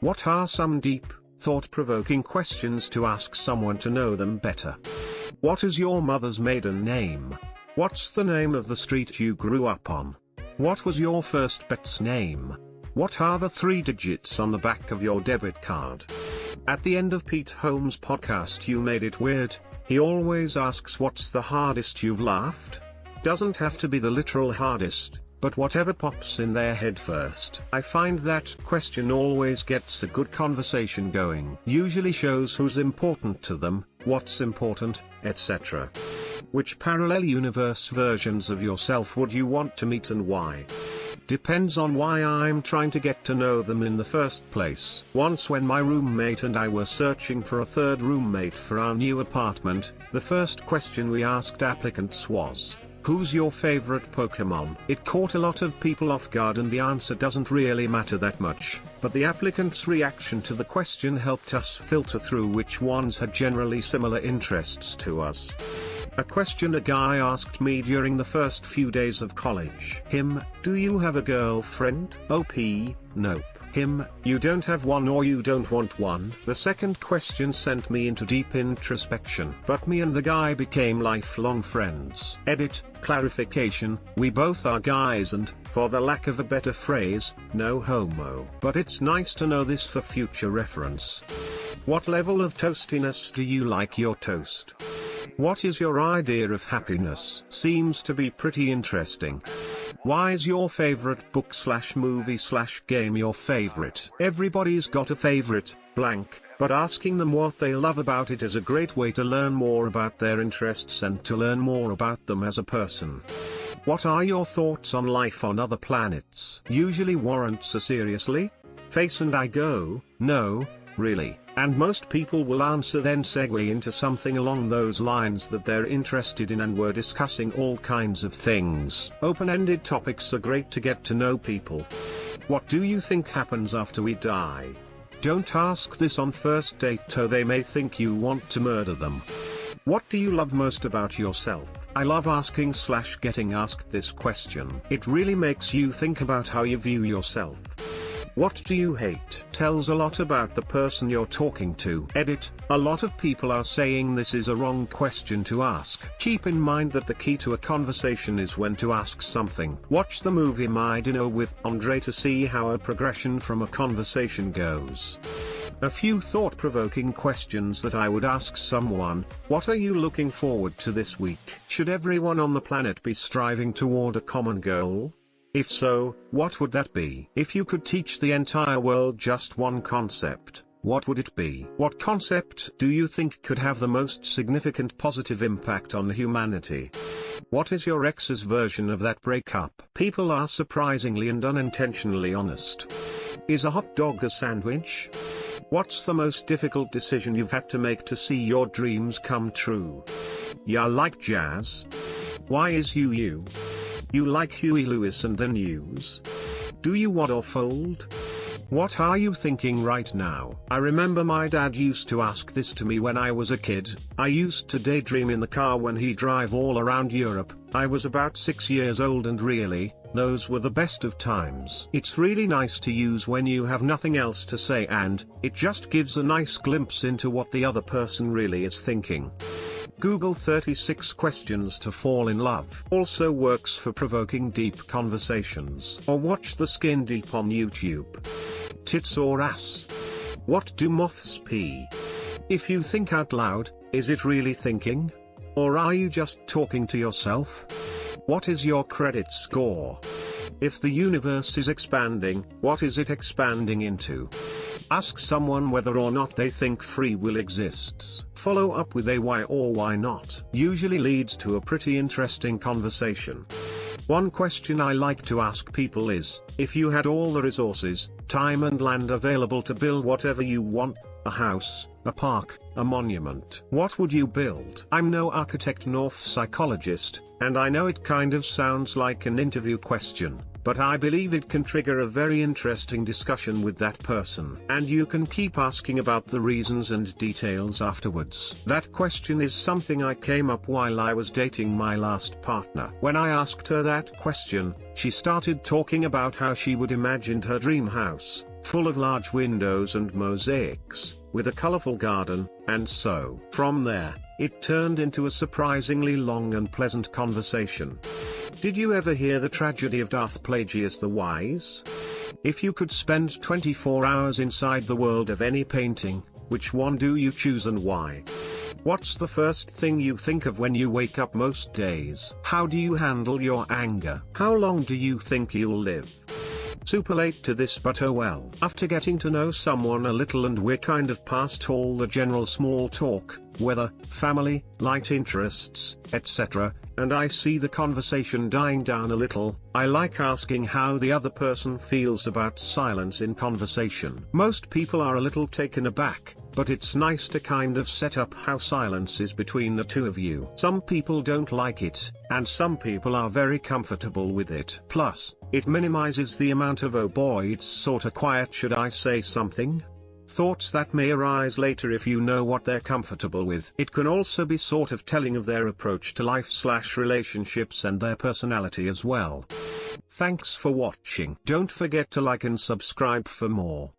What are some deep, thought-provoking questions to ask someone to know them better? What is your mother's maiden name? What's the name of the street you grew up on? What was your first pet's name? What are the 3 digits on the back of your debit card? At the end of Pete Holmes' podcast You Made It Weird, he always asks what's the hardest you've laughed? Doesn't have to be the literal hardest, but whatever pops in their head first. I find that question always gets a good conversation going. Usually shows who's important to them, what's important, etc. Which parallel universe versions of yourself would you want to meet and why? Depends on why I'm trying to get to know them in the first place. Once when my roommate and I were searching for a third roommate for our new apartment, the first question we asked applicants was, "Who's your favorite Pokemon?" It caught a lot of people off guard and the answer doesn't really matter that much, but the applicant's reaction to the question helped us filter through which ones had generally similar interests to us. A question a guy asked me during the first few days of college. Him, "Do you have a girlfriend?" OP, nope. Him, "You don't have one or you don't want one?" The second question sent me into deep introspection, but me and the guy became lifelong friends. Edit, clarification, we both are guys and, for the lack of a better phrase, no homo. But it's nice to know this for future reference. What level of toastiness do you like your toast? What is your idea of happiness? Seems to be pretty interesting. Why is your favorite book/movie/game your favorite? Everybody's got a favorite, blank, but asking them what they love about it is a great way to learn more about their interests and to learn more about them as a person. What are your thoughts on life on other planets? Usually warrants a seriously? Face and I go, no, really. And most people will answer then segue into something along those lines that they're interested in, and we're discussing all kinds of things. Open-ended topics are great to get to know people. What do you think happens after we die? Don't ask this on first date or they may think you want to murder them. What do you love most about yourself? I love asking/getting asked this question. It really makes you think about how you view yourself. What do you hate? Tells a lot about the person you're talking to. Edit, a lot of people are saying this is a wrong question to ask. Keep in mind that the key to a conversation is when to ask something. Watch the movie My Dinner with Andre to see how a progression from a conversation goes. A few thought-provoking questions that I would ask someone. What are you looking forward to this week? Should everyone on the planet be striving toward a common goal? If so, what would that be? If you could teach the entire world just one concept, what would it be? What concept do you think could have the most significant positive impact on humanity? What is your ex's version of that breakup? People are surprisingly and unintentionally honest. Is a hot dog a sandwich? What's the most difficult decision you've had to make to see your dreams come true? Ya like jazz? Why is you? You like Huey Lewis and the news? Do you wad or fold? What are you thinking right now? I remember my dad used to ask this to me when I was a kid. I used to daydream in the car when he'd drive all around Europe. I was about 6 years old and really, those were the best of times. It's really nice to use when you have nothing else to say and, it just gives a nice glimpse into what the other person really is thinking. Google 36 questions to fall in love. Also works for provoking deep conversations. Or watch The Skin Deep on YouTube. Tits or ass? What do moths pee? If you think out loud, is it really thinking? Or are you just talking to yourself? What is your credit score? If the universe is expanding, what is it expanding into? Ask someone whether or not they think free will exists. Follow up with a why or why not. Usually leads to a pretty interesting conversation. One question I like to ask people is, if you had all the resources, time and land available to build whatever you want, a house, a park, a monument, what would you build? I'm no architect nor psychologist, and I know it kind of sounds like an interview question, but I believe it can trigger a very interesting discussion with that person. And you can keep asking about the reasons and details afterwards. That question is something I came up while I was dating my last partner. When I asked her that question, she started talking about how she would imagined her dream house, full of large windows and mosaics, with a colorful garden, and so. From there, it turned into a surprisingly long and pleasant conversation. Did you ever hear the tragedy of Darth Plagueis the Wise? If you could spend 24 hours inside the world of any painting, which one do you choose and why? What's the first thing you think of when you wake up most days? How do you handle your anger? How long do you think you'll live? Super late to this, but oh well. After getting to know someone a little and we're kind of past all the general small talk, weather, family, light interests, etc., and I see the conversation dying down a little, I like asking how the other person feels about silence in conversation. Most people are a little taken aback, but it's nice to kind of set up how silence is between the two of you. Some people don't like it, and some people are very comfortable with it. Plus, it minimizes the amount of "oh boy, it's sorta quiet, should I say something?" thoughts that may arise later if you know what they're comfortable with. It can also be sort of telling of their approach to life/relationships and their personality as well. Thanks for watching. Don't forget to like and subscribe for more.